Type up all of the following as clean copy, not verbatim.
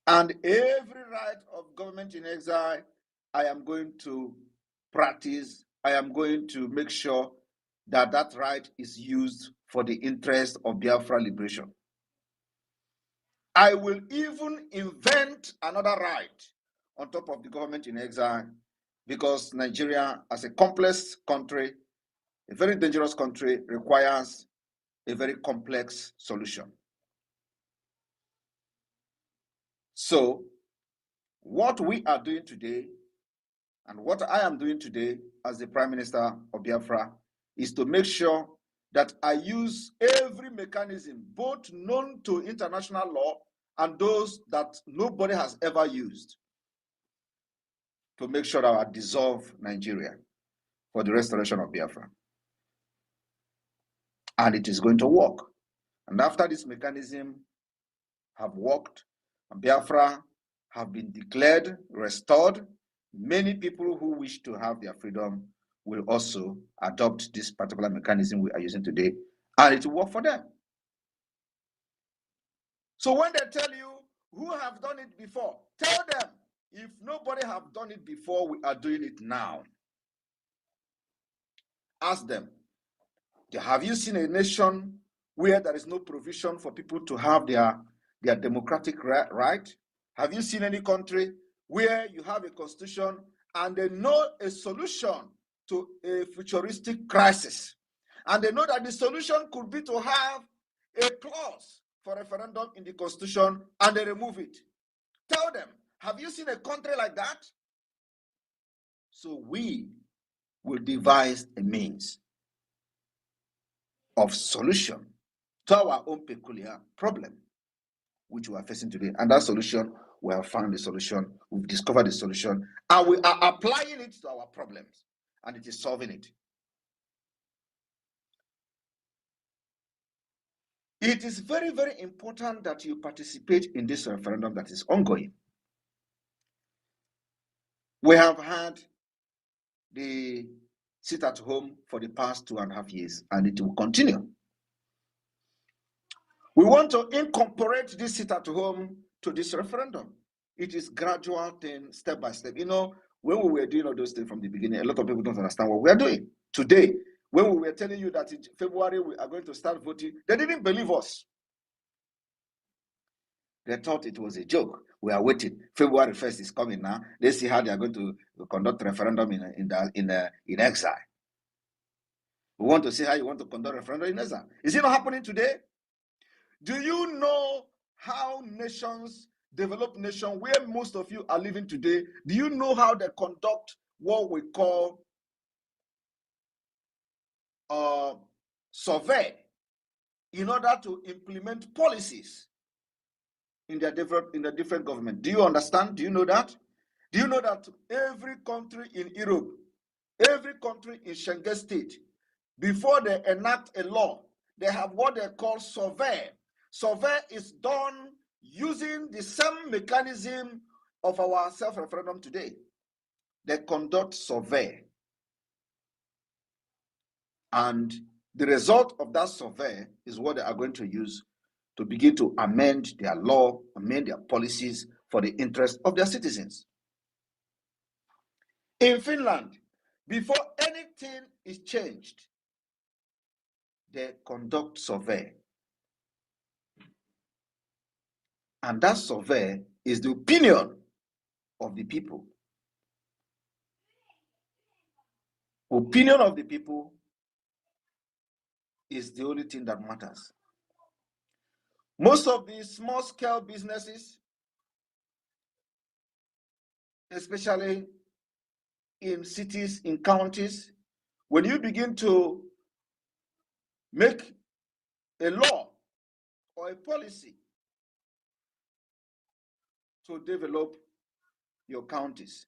And every right of government in exile, I am going to practice. I am going to make sure that that right is used for the interest of Biafra liberation. I will even invent another right on top of the government in exile, because Nigeria, as a complex country, a very dangerous country, requires a very complex solution. So, what we are doing today, and what I am doing today as the Prime Minister of Biafra, is to make sure that I use every mechanism, both known to international law and those that nobody has ever used, to make sure that I dissolve Nigeria for the restoration of Biafra. And it is going to work. And after this mechanism have worked, and Biafra have been declared restored, many people who wish to have their freedom will also adopt this particular mechanism we are using today, and it will work for them. So when they tell you who have done it before, tell them, if nobody have done it before, we are doing it now. Ask them, have you seen a nation where there is no provision for people to have their democratic right? Have you seen any country where you have a constitution and they know a solution to a futuristic crisis? And they know that the solution could be to have a clause for referendum in the constitution, and they remove it. Tell them, have you seen a country like that? So we will devise a means of solution to our own peculiar problem, which we are facing today. And that solution, we have found the solution, we've discovered the solution, and we are applying it to our problems, and it is solving it. It is very, very important that you participate in this referendum that is ongoing. We have had the sit at home for the past 2.5 years, and it will continue. We want to incorporate this sit at home to this referendum. It is gradual thing, step by step. You know, when we were doing all those things from the beginning, a lot of people don't understand what we are doing. Today, when we were telling you that in February we are going to start voting, they didn't believe us. They thought it was a joke. We are waiting. February 1st is coming now. Let's see how they are going to conduct referendum in exile. We want to see how you want to conduct referendum in exile. Is it not happening today? Do you know how nations, developed nations, where most of you are living today, do you know how they conduct what we call survey in order to implement policies in the different government? Do you understand? Do you know that? Do you know that every country in Europe, every country in Schengen state, before they enact a law, they have what they call survey. Survey is done using the same mechanism of our self-referendum today. They conduct survey. And the result of that survey is what they are going to use to begin to amend their law, amend their policies for the interest of their citizens. In Finland, before anything is changed, they conduct survey. And that survey is the opinion of the people. Opinion of the people is the only thing that matters. Most of these small-scale businesses, especially in cities, in counties, when you begin to make a law or a policy to develop your counties,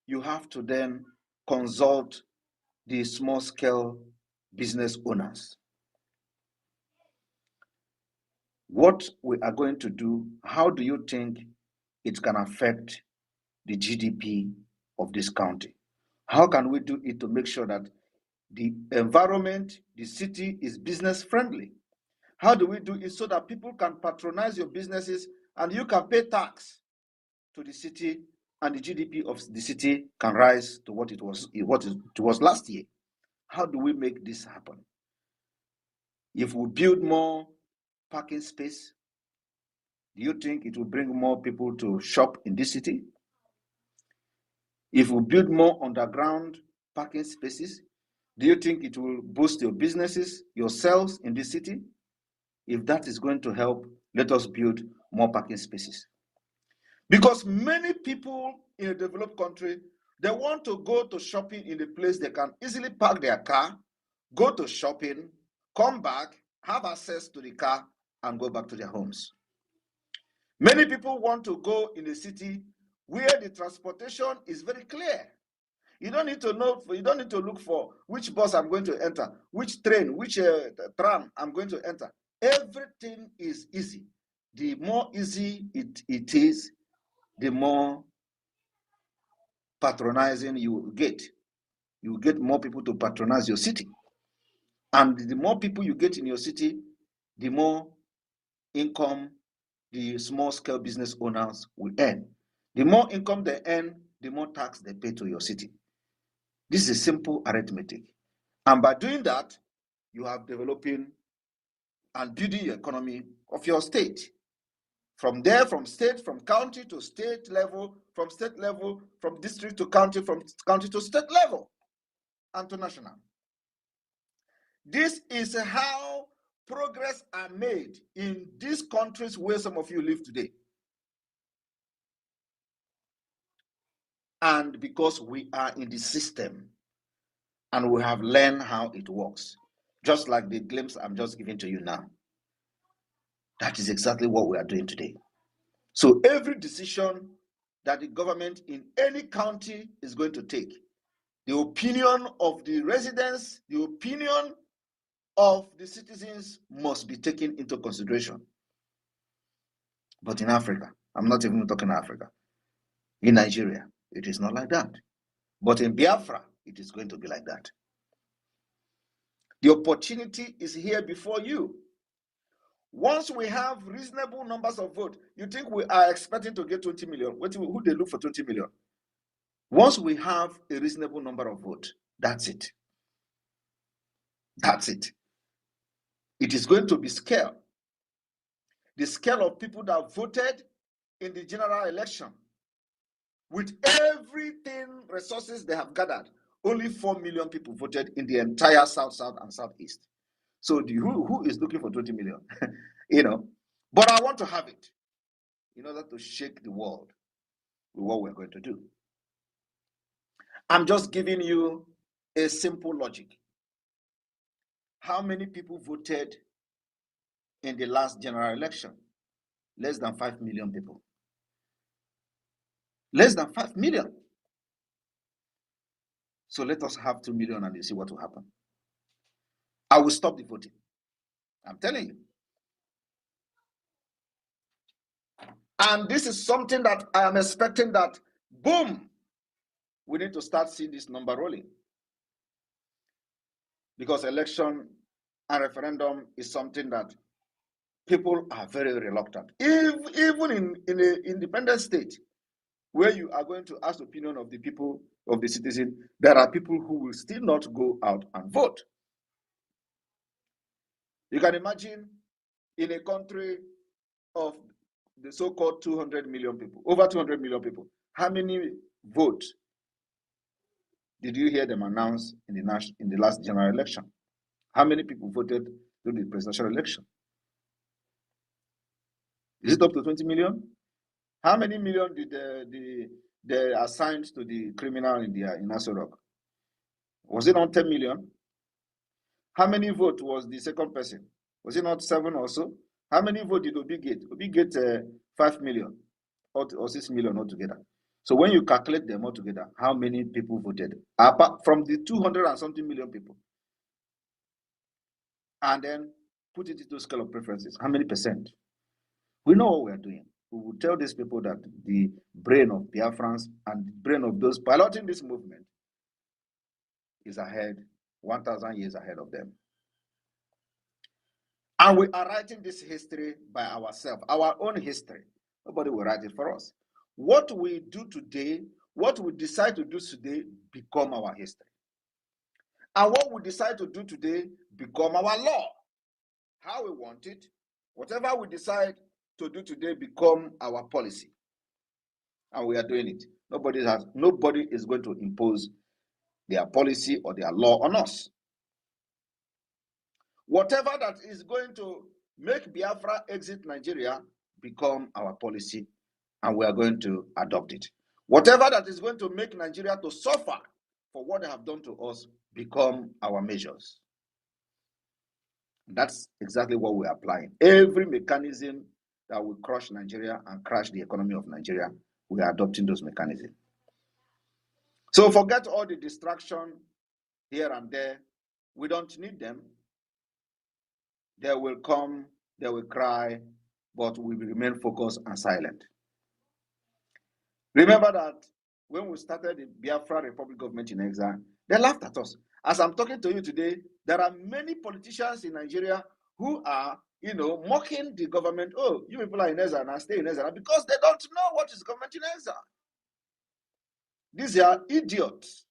you have to then consult the small-scale business owners. What we are going to do, how do you think it can affect the GDP of this county? How can we do it to make sure that the environment, the city is business friendly? How do we do it so that people can patronize your businesses and you can pay tax to the city, and the GDP of the city can rise to what it was last year. How do we make this happen? If we build more parking space, do you think it will bring more people to shop in this city? If we build more underground parking spaces, do you think it will boost your businesses, your sales in this city? If that is going to help, let us build more parking spaces. Because many people in a developed country, they want to go to shopping in a place they can easily park their car, go to shopping, come back, have access to the car, and go back to their homes. Many people want to go in a city where the transportation is very clear. You don't need to look for which bus I'm going to enter, which train, which tram I'm going to enter. Everything is easy. The more easy it is, the more patronizing you get. You get more people to patronize your city. And the more people you get in your city, the more income the small scale business owners will earn. The more income they earn, the more tax they pay to your city. This is simple arithmetic. And by doing that, you are developing and building the economy of your state. From there, from county to state level, from state level, from district to county, from county to state level, and to national. This is how progress are made in these countries where some of you live today. And because we are in the system and we have learned how it works, just like the glimpse I'm just giving to you now. That is exactly what we are doing today. So every decision that the government in any county is going to take, the opinion of the residents, the opinion of the citizens must be taken into consideration. But in Africa, I'm not even talking Africa, in Nigeria, it is not like that. But in Biafra, it is going to be like that. The opportunity is here before you. Once we have reasonable numbers of votes, you think we are expecting to get 20 million? Who they look for 20 million? Once we have a reasonable number of votes, that's it. That's it. It is going to be scale. The scale of people that voted in the general election. With everything, resources they have gathered, only 4 million people voted in the entire South, and Southeast. So who is looking for 20 million? But I want to have it in order to shake the world with what we're going to do. I'm just giving you a simple logic. How many people voted in the last general election? Less than 5 million people. Less than 5 million. So let us have 2 million and you see what will happen. I will stop the voting. I'm telling you. And this is something that I am expecting that, boom, we need to start seeing this number rolling. Because election and referendum is something that people are very reluctant. Even in an independent state, where you are going to ask the opinion of the people, of the citizen, there are people who will still not go out and vote. You can imagine in a country of the so-called 200 million people, over 200 million people, how many votes did you hear them announce in the last general election? How many people voted during the presidential election? Is it up to 20 million? How many million did they assigned to the criminal in Aso Rock? Was it not 10 million? How many votes was the second person? Was it not 7 or so? How many votes did Obi get? Obi get 5 million or 6 million altogether. So when you calculate them all together, how many people voted? Apart from the 200 and something million people. And then put it into scale of preferences. How many percent? We know what we are doing. We will tell these people that the brain of Biafrans and the brain of those piloting this movement is ahead, 1,000 years ahead of them. And we are writing this history by ourselves, our own history. Nobody will write it for us. What we do today, what we decide to do today, become our history. And what we decide to do today, become our law. How we want it, whatever we decide to do today, become our policy. And we are doing it. Nobody is going to impose their policy or their law on us. Whatever that is going to make Biafra exit Nigeria become our policy, and we are going to adopt it. Whatever that is going to make Nigeria to suffer for what they have done to us become our measures. That's exactly what we're applying. Every mechanism that will crush Nigeria and crash the economy of Nigeria, we are adopting those mechanisms. So forget all the distraction here and there. We don't need them. They will come, they will cry, but we will remain focused and silent. Remember that when we started the Biafra Republic government in exile, they laughed at us. As I'm talking to you today, there are many politicians in Nigeria who are, mocking the government. Oh, you people are in exile and stay in exile, because they don't know what is government in exile. These are idiots.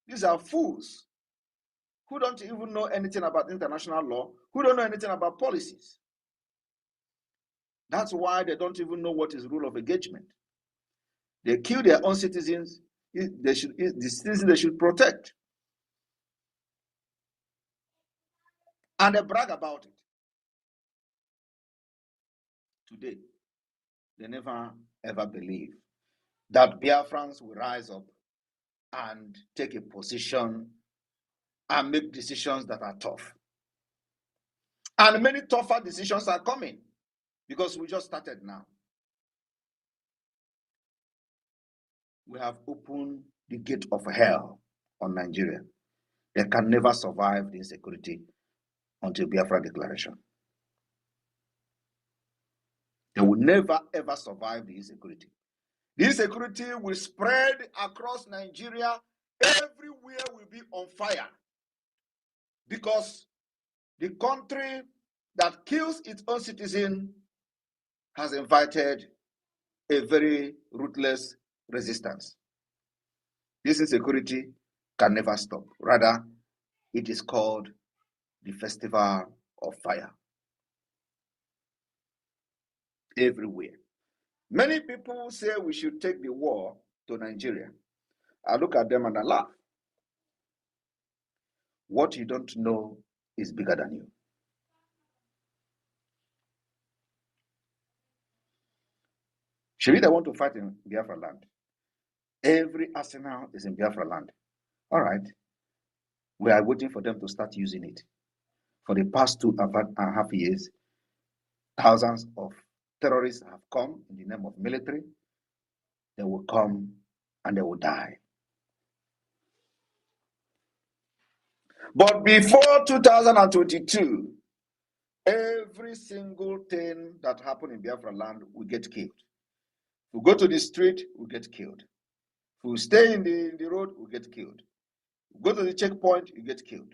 These are fools who don't even know anything about international law, who don't know anything about policies. That's why they don't even know what is rule of engagement. They kill their own citizens. The citizens they should protect. And they brag about it. Today, they never ever believe that Biafrans will rise up and take a position and make decisions that are tough. And many tougher decisions are coming because we just started now. We have opened the gate of hell on Nigeria. They can never survive the insecurity until Biafra declaration. They will never ever survive the insecurity. The insecurity will spread across Nigeria. Everywhere will be on fire because the country that kills its own citizen has invited a very ruthless resistance. This insecurity can never stop. Rather, it is called the festival of fire. Everywhere. Many people say we should take the war to Nigeria. I look at them and I laugh. What you don't know is bigger than you. Should they want to fight in Biafra land? Every arsenal is in Biafra land. All right. We are waiting for them to start using it. For the past 2.5 years, thousands of terrorists have come in the name of military. They will come and they will die. But before 2022, every single thing that happened in Biafra land will get killed. If we go to the street, we get killed. If we stay in the road, we get killed. If we go to the checkpoint, you get killed.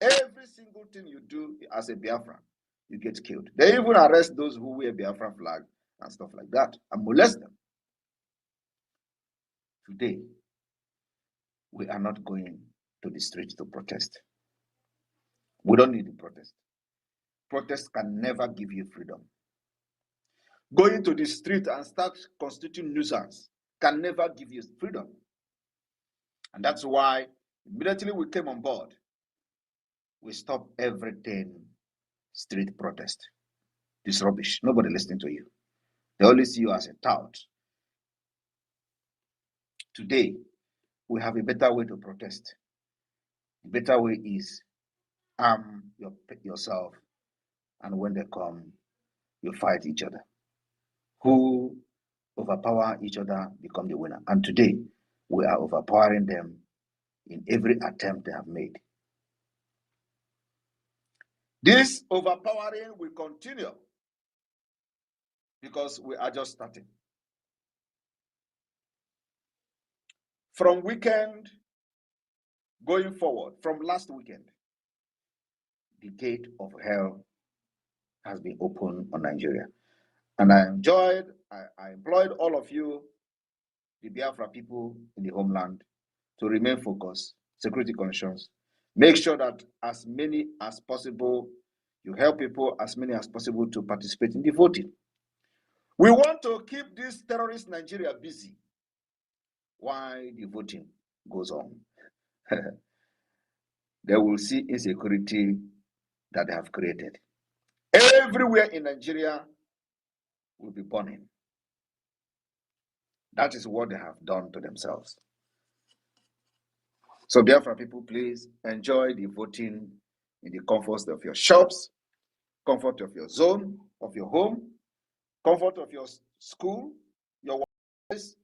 Every single thing you do as a Biafran, you get killed. They even arrest those who wear Biafra flag and stuff like that and molest them. Today, we are not going to the street to protest. We don't need to protest. Protest can never give you freedom. Going to the street and start constituting nuisance can never give you freedom. And that's why immediately we came on board, we stopped everything street protest. This rubbish. Nobody listening to you. They only see you as a tout. Today, we have a better way to protest. The better way is arm yourself, and when they come, you fight each other. Who overpower each other become the winner. And today, we are overpowering them in every attempt they have made. This overpowering will continue because we are just starting. From weekend going forward, from last weekend, the gate of hell has been opened on Nigeria. And I employed all of you, the Biafra people in the homeland, to remain focused, security conscious. Make sure that as many as possible, you help people as many as possible to participate in the voting. We want to keep this terrorist Nigeria busy while the voting goes on. They will see insecurity that they have created. Everywhere in Nigeria will be burning. That is what they have done to themselves. So Biafra people, please enjoy the voting in the comfort of your shops, comfort of your zone, of your home, comfort of your school, your workplace,